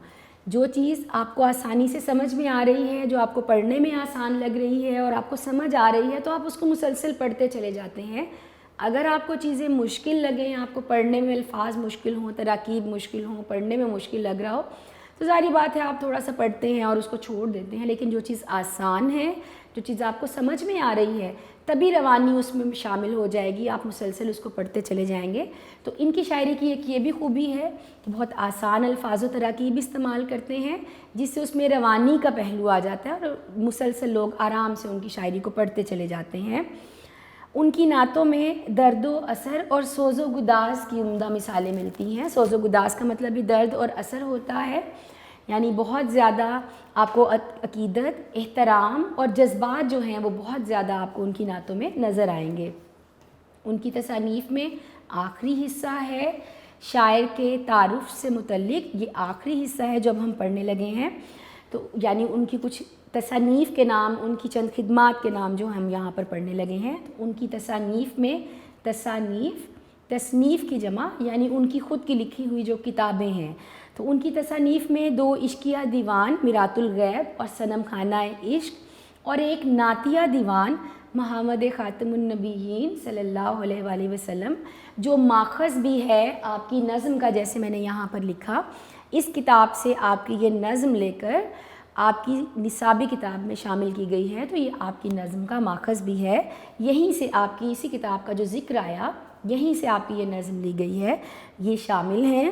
جو چیز آپ کو آسانی سے سمجھ میں آ رہی ہے، جو آپ کو پڑھنے میں آسان لگ رہی ہے اور آپ کو سمجھ آ رہی ہے، تو آپ اس کو مسلسل پڑھتے چلے جاتے ہیں۔ اگر آپ کو چیزیں مشکل لگیں، آپ کو پڑھنے میں الفاظ مشکل ہوں، تراکیب مشکل ہوں، پڑھنے میں مشکل لگ رہا ہو، تو ظاہری بات ہے آپ تھوڑا سا پڑھتے ہیں اور اس کو چھوڑ دیتے ہیں۔ لیکن جو چیز آسان ہے، جو چیز آپ کو سمجھ میں آ رہی ہے، تبھی روانی اس میں شامل ہو جائے گی، آپ مسلسل اس کو پڑھتے چلے جائیں گے۔ تو ان کی شاعری کی ایک یہ بھی خوبی ہے کہ بہت آسان الفاظ و تراکیب استعمال کرتے ہیں، جس سے اس میں روانی کا پہلو آ جاتا ہے، اور مسلسل لوگ آرام سے ان کی شاعری کو پڑھتے چلے جاتے ہیں۔ ان کی نعتوں میں درد و اثر اور سوز و گداز کی عمدہ مثالیں ملتی ہیں۔ سوز و گداز کا مطلب بھی درد اور اثر ہوتا ہے، یعنی بہت زیادہ آپ کو عقیدت، احترام اور جذبات جو ہیں وہ بہت زیادہ آپ کو ان کی نعتوں میں نظر آئیں گے۔ ان کی تصانیف میں آخری حصہ ہے شاعر کے تعارف سے متعلق، یہ آخری حصہ ہے جو اب ہم پڑھنے لگے ہیں، تو یعنی ان کی کچھ تصانیف کے نام، ان کی چند خدمات کے نام جو ہم یہاں پر پڑھنے لگے ہیں۔ تو ان کی تصانیف میں تصنیف کی جمع یعنی ان کی خود کی لکھی ہوئی جو کتابیں ہیں، تو ان کی تصانیف میں 2 عشقیہ دیوان میرات الغیب اور صنم خانہ عشق، اور ایک نعتیہ دیوان محمد خاتم النبیین صلی اللہ علیہ وآلہ وسلم، جو ماخذ بھی ہے آپ کی نظم کا، جیسے میں نے یہاں پر لکھا، اس کتاب سے آپ کی یہ نظم لے کر آپ کی نصابی کتاب میں شامل کی گئی ہے، تو یہ آپ کی نظم کا ماخذ بھی ہے، یہیں سے آپ کی اسی کتاب کا جو ذکر آیا، یہیں سے آپ کی یہ نظم لی گئی ہے، یہ شامل ہیں۔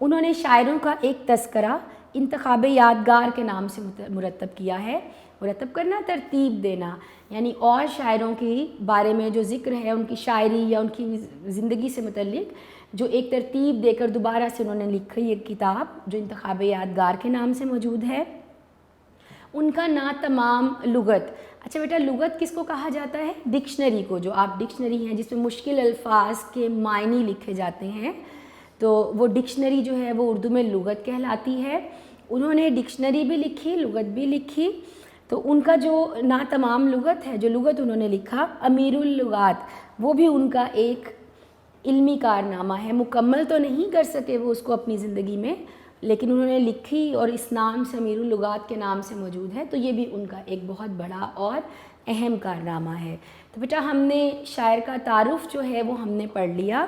انہوں نے شاعروں کا ایک تذکرہ انتخاب یادگار کے نام سے مرتب کیا ہے۔ مرتب کرنا، ترتیب دینا، یعنی اور شاعروں کے بارے میں جو ذکر ہے، ان کی شاعری یا ان کی زندگی سے متعلق جو ایک ترتیب دے کر دوبارہ سے انہوں نے لکھی ایک کتاب جو انتخاب یادگار کے نام سے موجود ہے۔ ان کا ناتمام لغت، اچھا بیٹا لغت کس کو کہا جاتا ہے؟ ڈکشنری کو، جو آپ ڈکشنری ہیں جس میں مشکل الفاظ کے معنی لکھے جاتے ہیں، تو وہ ڈکشنری جو ہے وہ اردو میں لغت کہلاتی ہے۔ انہوں نے ڈکشنری بھی لکھی، لغت بھی لکھی، تو ان کا جو ناتمام لغت ہے، جو لغت انہوں نے لکھا امیر اللغات، وہ بھی ان کا ایک علمی کارنامہ ہے۔ مکمل تو نہیں کر سکے وہ اس کو اپنی زندگی میں، لیکن انہوں نے لکھی اور اس نام سے امیر اللغات کے نام سے موجود ہے، تو یہ بھی ان کا ایک بہت بڑا اور اہم کارنامہ ہے۔ تو بیٹا ہم نے شاعر کا تعارف جو ہے وہ ہم نے پڑھ لیا،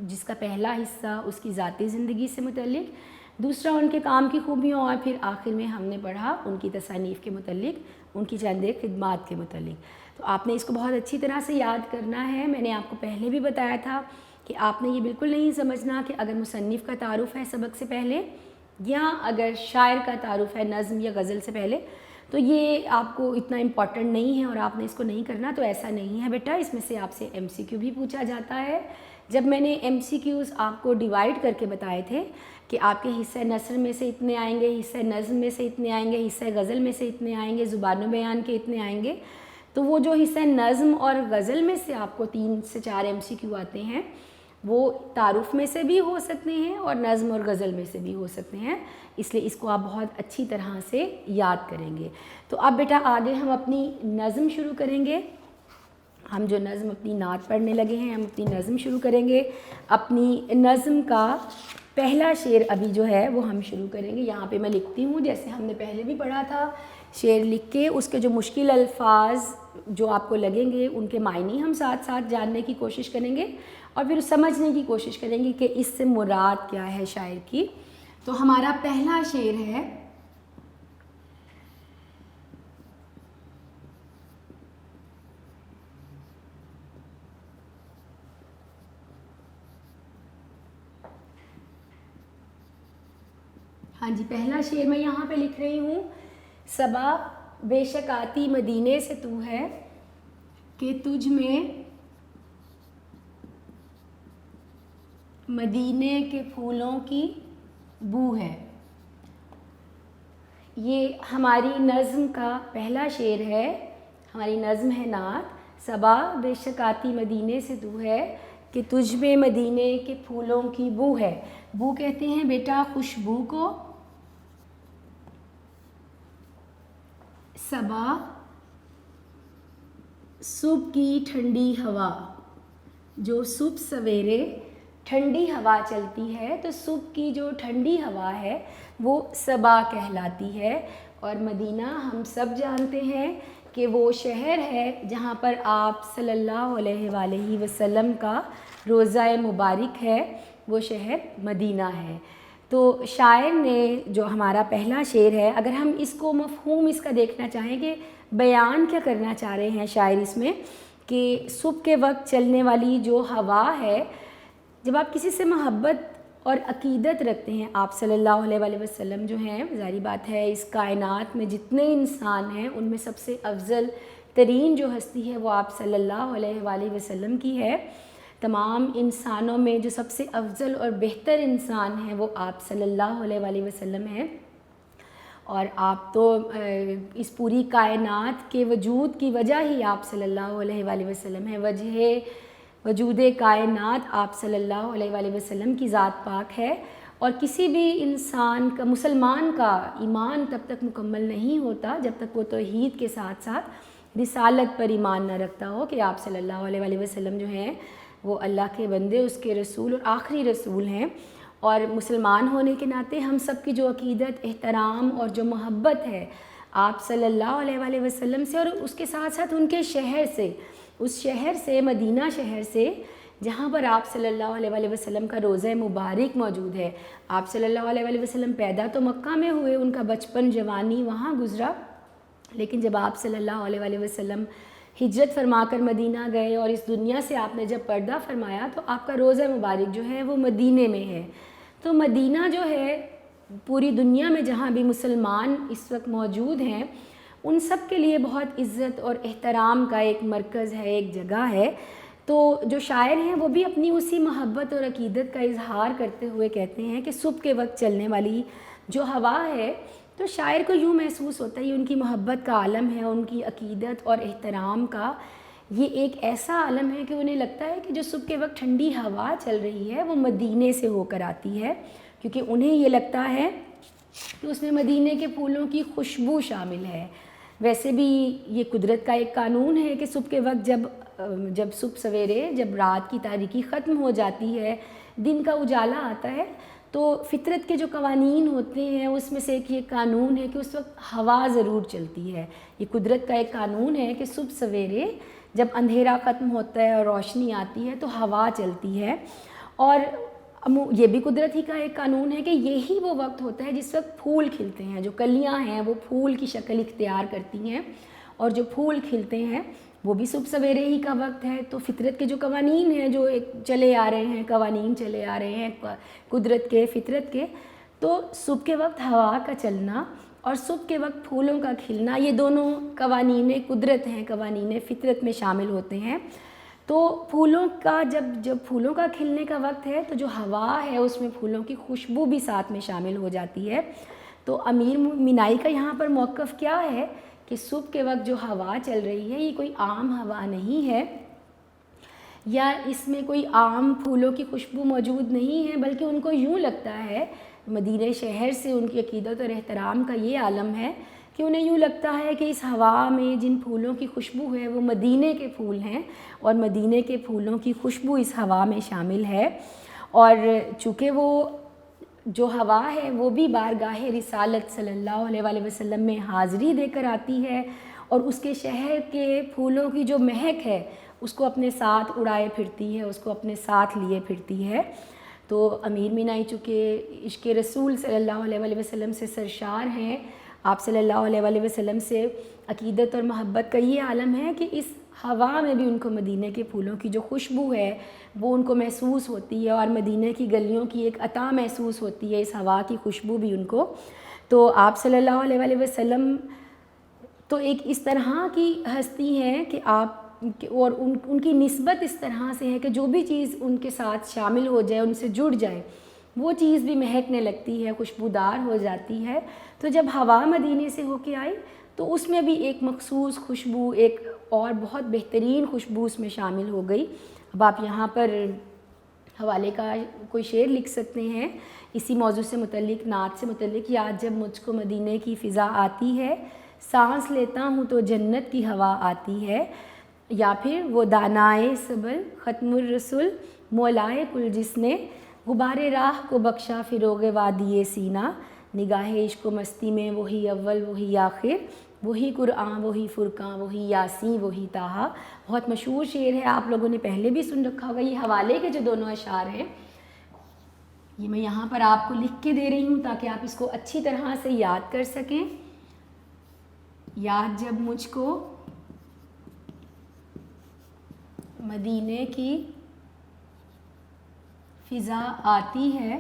جس کا پہلا حصہ اس کی ذاتی زندگی سے متعلق، دوسرا ان کے کام کی خوبیوں، اور پھر آخر میں ہم نے پڑھا ان کی تصانیف کے متعلق، ان کی چند ایک خدمات کے متعلق۔ تو آپ نے اس کو بہت اچھی طرح سے یاد کرنا ہے۔ میں نے آپ کو پہلے بھی بتایا تھا کہ آپ نے یہ بالکل نہیں سمجھنا کہ اگر مصنف کا تعارف ہے سبق سے پہلے، یا اگر شاعر کا تعارف ہے نظم یا غزل سے پہلے، تو یہ آپ کو اتنا امپورٹنٹ نہیں ہے اور آپ نے اس کو نہیں کرنا، تو ایسا نہیں ہے بیٹا۔ اس میں سے آپ سے MCQ بھی پوچھا جاتا ہے۔ جب میں نے MCQs آپ کو ڈیوائڈ کر کے بتائے تھے کہ آپ کے حصہ نثر میں سے اتنے آئیں گے، حصہ نظم میں سے اتنے آئیں گے، حصہ غزل میں سے اتنے آئیں گے، زبان و بیان کے اتنے آئیں گے، تو وہ جو حصہ نظم اور غزل میں سے آپ کو 3 سے 4 MCQ آتے ہیں، وہ تعارف میں سے بھی ہو سکتے ہیں اور نظم اور غزل میں سے بھی ہو سکتے ہیں، اس لیے اس کو آپ بہت اچھی طرح سے یاد کریں گے۔ تو اب بیٹا آگے ہم اپنی نظم شروع کریں گے۔ ہم جو نظم اپنی نعت پڑھنے لگے ہیں، ہم اپنی نظم شروع کریں گے. اپنی نظم کا پہلا شعر ابھی جو ہے وہ ہم شروع کریں گے. یہاں پہ میں لکھتی ہوں جیسے ہم نے پہلے بھی پڑھا تھا. شعر لکھ کے اس کے جو مشکل الفاظ جو آپ کو لگیں گے ان کے معنی ہم ساتھ ساتھ جاننے کی کوشش کریں گے اور پھر سمجھنے کی کوشش کریں گے کہ اس سے مراد کیا ہے شاعر کی. تو ہمارا پہلا شعر ہے ہاں جی، پہلا شعر میں یہاں پہ لکھ رہی ہوں. صبا بے شک آتی مدینے سے تو ہے کہ تجھ میں مدینے کے پھولوں کی بو ہے. یہ ہماری نظم کا پہلا شعر ہے. ہماری نظم ہے نعت. صبا بے شک آتی مدینے سے تو ہے کہ تجھ میں مدینے کے پھولوں کی بو ہے. بو کہتے ہیں بیٹا خوشبو کو. صبا صبح کی ٹھنڈی ہوا، جو صبح سویرے ٹھنڈی ہوا چلتی ہے تو صبح کی جو ٹھنڈی ہوا ہے وہ صبا کہلاتی ہے. اور مدینہ ہم سب جانتے ہیں کہ وہ شہر ہے جہاں پر آپ صلی اللہ علیہ وآلہ وسلم کا روضہ مبارک ہے. وہ شہر مدینہ ہے. تو شاعر نے جو ہمارا پہلا شعر ہے، اگر ہم اس کو مفہوم اس کا دیکھنا چاہیں کہ بیان کیا کرنا چاہ رہے ہیں شاعر اس میں، کہ صبح کے وقت چلنے والی جو ہوا ہے، جب آپ کسی سے محبت اور عقیدت رکھتے ہیں، آپ صلی اللہ علیہ وآلہ وسلم جو ہیں، ظاہری بات ہے اس کائنات میں جتنے انسان ہیں ان میں سب سے افضل ترین جو ہستی ہے وہ آپ صلی اللہ علیہ وآلہ وسلم کی ہے. تمام انسانوں میں جو سب سے افضل اور بہتر انسان ہیں وہ آپ صلی اللہ علیہ وآلہ وسلم ہیں. اور آپ تو اس پوری کائنات کے وجود کی وجہ ہی آپ صلی اللہ علیہ وآلہ وسلم ہیں. وجہ وجود کائنات آپ صلی اللہ علیہ وآلہ وسلم کی ذات پاک ہے. اور کسی بھی انسان کا، مسلمان کا ایمان تب تک مکمل نہیں ہوتا جب تک وہ توحید کے ساتھ ساتھ رسالت پر ایمان نہ رکھتا ہو کہ آپ صلی اللہ علیہ وآلہ وسلم جو ہیں وہ اللہ کے بندے، اس کے رسول اور آخری رسول ہیں. اور مسلمان ہونے کے ناطے ہم سب کی جو عقیدت، احترام اور جو محبت ہے آپ صلی اللہ علیہ وآلہ وسلم سے اور اس کے ساتھ ساتھ ان کے شہر سے، اس شہر سے، مدینہ شہر سے، جہاں پر آپ صلی اللہ علیہ وآلہ وسلم کا روضہ مبارک موجود ہے. آپ صلی اللہ علیہ وآلہ وسلم پیدا تو مکہ میں ہوئے، ان کا بچپن، جوانی وہاں گزرا، لیکن جب آپ صلی اللہ علیہ وآلہ وسلم ہجرت فرما کر مدینہ گئے اور اس دنیا سے آپ نے جب پردہ فرمایا تو آپ کا روضہ مبارک جو ہے وہ مدینے میں ہے. تو مدینہ جو ہے پوری دنیا میں جہاں بھی مسلمان اس وقت موجود ہیں ان سب کے لیے بہت عزت اور احترام کا ایک مرکز ہے، ایک جگہ ہے. تو جو شاعر ہیں وہ بھی اپنی اسی محبت اور عقیدت کا اظہار کرتے ہوئے کہتے ہیں کہ صبح کے وقت چلنے والی جو ہوا ہے، تو شاعر کو یوں محسوس ہوتا ہے یہ ان کی محبت کا عالم ہے، ان کی عقیدت اور احترام کا یہ ایک ایسا عالم ہے کہ انہیں لگتا ہے کہ جو صبح کے وقت ٹھنڈی ہوا چل رہی ہے وہ مدینے سے ہو کر آتی ہے، کیونکہ انہیں یہ لگتا ہے کہ اس میں مدینے کے پھولوں کی خوشبو شامل ہے. ویسے بھی یہ قدرت کا ایک قانون ہے کہ صبح کے وقت جب صبح سویرے جب رات کی تاریکی ختم ہو جاتی ہے، دن کا اجالا آتا ہے، تو فطرت کے جو قوانین ہوتے ہیں اس میں سے ایک یہ قانون ہے کہ اس وقت ہوا ضرور چلتی ہے. یہ قدرت کا ایک قانون ہے کہ صبح سویرے جب اندھیرا ختم ہوتا ہے اور روشنی آتی ہے تو ہوا چلتی ہے. اور یہ بھی قدرت ہی کا ایک قانون ہے کہ یہی وہ وقت ہوتا ہے جس وقت پھول کھلتے ہیں، جو کلیاں ہیں وہ پھول کی شکل اختیار کرتی ہیں اور جو پھول کھلتے ہیں وہ بھی صبح سویرے ہی کا وقت ہے. تو فطرت کے جو قوانین ہیں جو چلے آ رہے ہیں، قوانین چلے آ رہے ہیں قدرت کے، فطرت کے، تو صبح کے وقت ہوا کا چلنا اور صبح کے وقت پھولوں کا کھلنا یہ دونوں قوانین قدرت ہیں، قوانین فطرت میں شامل ہوتے ہیں. تو پھولوں کا جب پھولوں کا کھلنے کا وقت ہے تو جو ہوا ہے اس میں پھولوں کی خوشبو بھی ساتھ میں شامل ہو جاتی ہے. تو امیر مینائی کا یہاں پر موقف کیا ہے کہ صبح کے وقت جو ہوا چل رہی ہے یہ کوئی عام ہوا نہیں ہے یا اس میں کوئی عام پھولوں کی خوشبو موجود نہیں ہے، بلکہ ان کو یوں لگتا ہے، مدینہ شہر سے ان کی عقیدت اور احترام کا یہ عالم ہے کہ انہیں یوں لگتا ہے کہ اس ہوا میں جن پھولوں کی خوشبو ہے وہ مدینے کے پھول ہیں اور مدینے کے پھولوں کی خوشبو اس ہوا میں شامل ہے، اور چونکہ وہ جو ہوا ہے وہ بھی بارگاہ رسالت صلی اللہ علیہ وآلہ وسلم میں حاضری دے کر آتی ہے، اور اس کے شہر کے پھولوں کی جو مہک ہے اس کو اپنے ساتھ اڑائے پھرتی ہے، اس کو اپنے ساتھ لیے پھرتی ہے۔ تو امیر مینائی چونکہ عشق رسول صلی اللہ علیہ وآلہ وسلم سے سرشار ہیں، آپ صلی اللہ علیہ وآلہ وسلم سے عقیدت اور محبت کا یہ عالم ہے کہ اس ہوا میں بھی ان کو مدینے کے پھولوں کی جو خوشبو ہے وہ ان کو محسوس ہوتی ہے، اور مدینے کی گلیوں کی ایک عطا محسوس ہوتی ہے اس ہوا کی خوشبو بھی ان کو۔ تو آپ صلی اللہ علیہ وآلہ وسلم تو ایک اس طرح کی ہستی ہیں کہ آپ اور ان کی نسبت اس طرح سے ہے کہ جو بھی چیز ان کے ساتھ شامل ہو جائے، ان سے جڑ جائے، وہ چیز بھی مہکنے لگتی ہے، خوشبودار ہو جاتی ہے۔ تو جب ہوا مدینے سے ہو کے آئی تو اس میں بھی ایک مخصوص خوشبو، ایک اور بہت بہترین خوشبو اس میں شامل ہو گئی۔ اب آپ یہاں پر حوالے کا کوئی شعر لکھ سکتے ہیں اسی موضوع سے متعلق، نعت سے متعلق: یاد جب مجھ کو مدینے کی فضا آتی ہے، سانس لیتا ہوں تو جنت کی ہوا آتی ہے، یا پھر وہ دانائے سبل ختم الرسل مولائے کل جس نے غبار راہ کو بخشا فروغ وادی سینا، نگاہ عشق و مستی میں وہی اول وہی آخر، وہی قرآن وہی فرقان وہی یاسین وہی طٰہٰ۔ بہت مشہور شعر ہے، آپ لوگوں نے پہلے بھی سن رکھا ہوگا۔ یہ حوالے کے جو دونوں اشعار ہیں یہ میں یہاں پر آپ کو لکھ کے دے رہی ہوں تاکہ آپ اس کو اچھی طرح سے یاد کر سکیں۔ یاد جب مجھ کو مدینے کی فضا آتی ہے،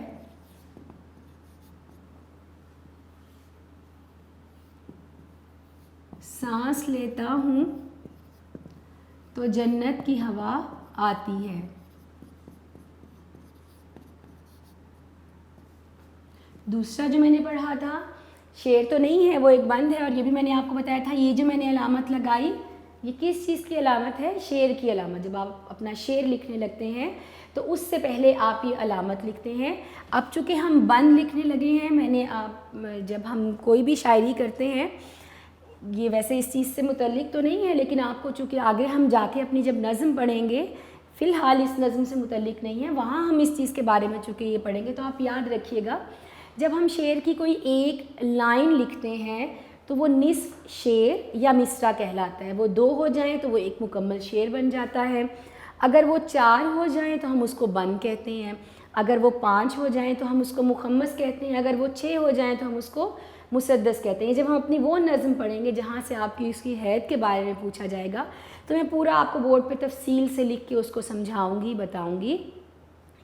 سانس لیتا ہوں تو جنت کی ہوا آتی ہے۔ دوسرا جو میں نے پڑھا تھا، شعر تو نہیں ہے، وہ ایک بند ہے، اور یہ بھی میں نے آپ کو بتایا تھا یہ جو میں نے علامت لگائی یہ کس چیز کی علامت ہے؟ شعر کی علامت۔ جب آپ اپنا شعر لکھنے لگتے ہیں تو اس سے پہلے آپ یہ علامت لکھتے ہیں۔ اب چونکہ ہم بند لکھنے لگے ہیں، میں نے جب ہم کوئی بھی شاعری کرتے ہیں، یہ ویسے اس چیز سے متعلق تو نہیں ہے لیکن آپ کو چونکہ آگے ہم جا کے اپنی جب نظم پڑھیں گے، فی الحال اس نظم سے متعلق نہیں ہے، وہاں ہم اس چیز کے بارے میں چونکہ یہ پڑھیں گے، تو آپ یاد رکھیے گا جب ہم شعر کی کوئی ایک لائن لکھتے ہیں تو وہ نصف شعر یا مصرع کہلاتا ہے۔ وہ 2 ہو جائیں تو وہ ایک مکمل شعر بن جاتا ہے، اگر وہ 4 ہو جائیں تو ہم اس کو بند کہتے ہیں، اگر وہ 5 ہو جائیں تو ہم اس کو مخمس کہتے ہیں، اگر وہ 6 ہو جائیں تو ہم اس کو مسدس کہتے ہیں۔ جب ہم اپنی وہ نظم پڑھیں گے جہاں سے آپ کی اس کی حید کے بارے میں پوچھا جائے گا تو میں پورا آپ کو بورڈ پہ تفصیل سے لکھ کے اس کو سمجھاؤں گی، بتاؤں گی۔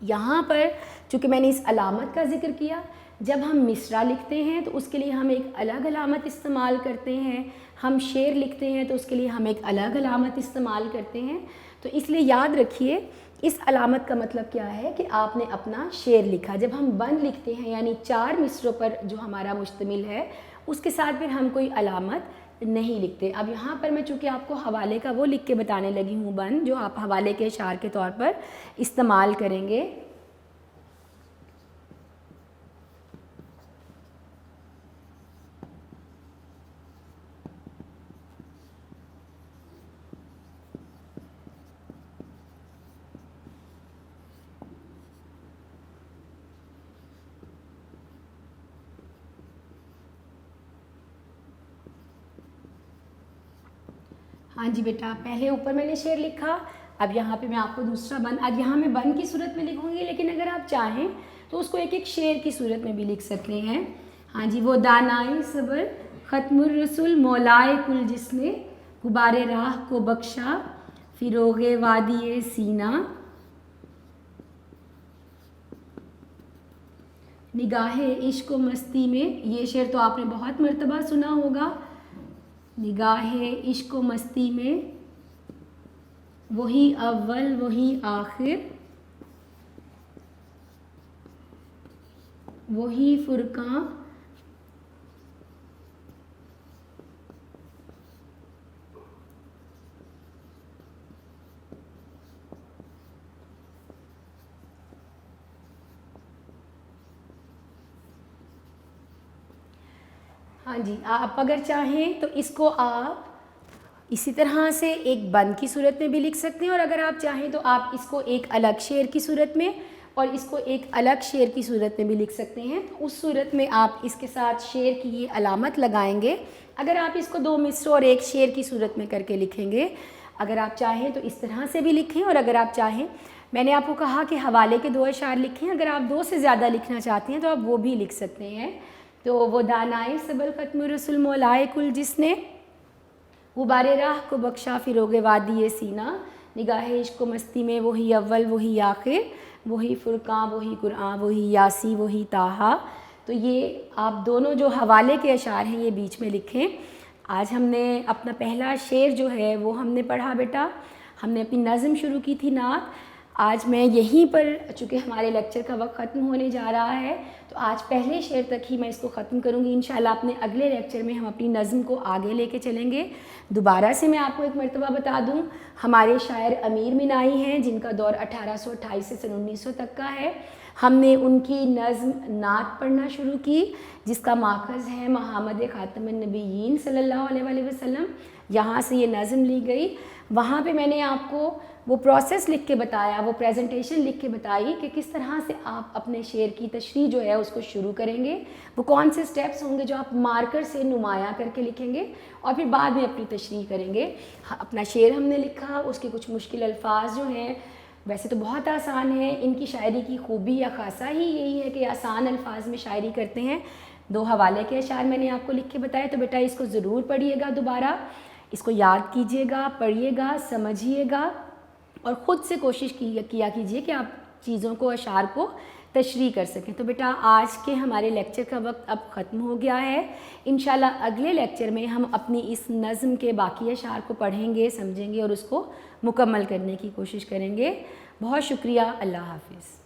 یہاں پر چونکہ میں نے اس علامت کا ذکر کیا، جب ہم مصرع لکھتے ہیں تو اس کے لیے ہم ایک الگ علامت استعمال کرتے ہیں، ہم شعر لکھتے ہیں تو اس کے لیے ہم ایک الگ علامت استعمال کرتے ہیں۔ تو اس لیے یاد رکھیے اس علامت کا مطلب کیا ہے کہ آپ نے اپنا شعر لکھا۔ جب ہم بند لکھتے ہیں یعنی 4 مصروں پر جو ہمارا مشتمل ہے اس کے ساتھ پھر ہم کوئی علامت نہیں لکھتے۔ اب یہاں پر میں چونکہ آپ کو حوالے کا وہ لکھ کے بتانے لگی ہوں بند جو آپ حوالے کے اشعار کے طور پر استعمال کریں گے۔ ہاں جی بیٹا، پہلے اوپر میں نے شعر لکھا، اب یہاں پہ میں آپ کو دوسرا بند، اب یہاں میں بند کی صورت میں لکھوں گی لیکن اگر آپ چاہیں تو اس کو ایک ایک شعر کی صورت میں بھی لکھ سکتے ہیں۔ ہاں جی، وہ دانائے صبر ختم الرسل مولائے کل جس نے غبار راہ کو بخشا فروغ وادی سینا، نگاہ عشق و مستی میں، یہ شعر تو آپ نے بہت مرتبہ سنا ہوگا، نگاہ عشق و مستی میں وہی اول وہی آخر، وہی فرقاں ہاں جی، آپ اگر چاہیں تو اس کو آپ اسی طرح سے ایک بند کی صورت میں بھی لکھ سکتے ہیں، اور اگر آپ چاہیں تو آپ اس کو ایک الگ شعر کی صورت میں اور اس کو ایک الگ شعر کی صورت میں بھی لکھ سکتے ہیں۔ تو اس صورت میں آپ اس کے ساتھ شعر کی یہ علامت لگائیں گے۔ اگر آپ اس کو 2 مصرع اور ایک شعر کی صورت میں کر کے لکھیں گے، اگر آپ چاہیں تو اس طرح سے بھی لکھیں، اور اگر آپ چاہیں، میں نے آپ کو کہا کہ حوالے کے 2 اشعار لکھیں، اگر آپ 2 سے زیادہ لکھنا چاہتے ہیں تو آپ وہ بھی لکھ سکتے ہیں۔ تو وہ دانائے سبل ختم رسول مولائے کل جس نے غبار راہ کو بخشا فروغ وادی سینہ، نگاہ عشق و مستی میں وہی اول وہی آخر، وہی فرقاں وہی قرآن وہی یاسی وہی طٰہٰ۔ تو یہ آپ دونوں جو حوالے کے اشعار ہیں یہ بیچ میں لکھیں۔ آج ہم نے اپنا پہلا شعر جو ہے وہ ہم نے پڑھا بیٹا، ہم نے اپنی نظم شروع کی تھی نعت۔ آج میں یہیں پر، چونکہ ہمارے لیکچر کا وقت ختم ہونے جا رہا ہے، تو آج پہلے شعر تک ہی میں اس کو ختم کروں گی۔ انشاءاللہ اپنے اگلے لیکچر میں ہم اپنی نظم کو آگے لے کے چلیں گے۔ دوبارہ سے میں آپ کو ایک مرتبہ بتا دوں، ہمارے شاعر امیر منائی ہیں جن کا دور 1828 سے سن 1900 تک کا ہے۔ ہم نے ان کی نظم نعت پڑھنا شروع کی، جس کا ماخذ ہے محمد خاتم النبیین صلی اللہ علیہ وآلہ وسلم۔ یہاں سے یہ نظم لی گئی۔ وہاں پہ میں نے آپ کو وہ پروسیس لکھ کے بتایا، وہ پریزنٹیشن لکھ کے بتائی کہ کس طرح سے آپ اپنے شعر کی تشریح جو ہے اس کو شروع کریں گے، وہ کون سے سٹیپس ہوں گے جو آپ مارکر سے نمایاں کر کے لکھیں گے، اور پھر بعد میں اپنی تشریح کریں گے۔ اپنا شعر ہم نے لکھا، اس کے کچھ مشکل الفاظ جو ہیں ویسے تو بہت آسان ہیں، ان کی شاعری کی خوبی یا خاصہ ہی یہی ہے کہ آسان الفاظ میں شاعری کرتے ہیں۔ 2 حوالے کے اشعار میں نے آپ کو لکھ کے بتایا، تو بیٹا اس کو ضرور پڑھیے گا، دوبارہ اس کو یاد کیجیے گا، پڑھیے گا، سمجھیے گا، اور خود سے کوشش کیا کیجیے کہ آپ چیزوں کو، اشعار کو تشریح کر سکیں۔ تو بیٹا آج کے ہمارے لیکچر کا وقت اب ختم ہو گیا ہے۔ انشاءاللہ اگلے لیکچر میں ہم اپنی اس نظم کے باقی اشعار کو پڑھیں گے، سمجھیں گے اور اس کو مکمل کرنے کی کوشش کریں گے۔ بہت شکریہ، اللہ حافظ۔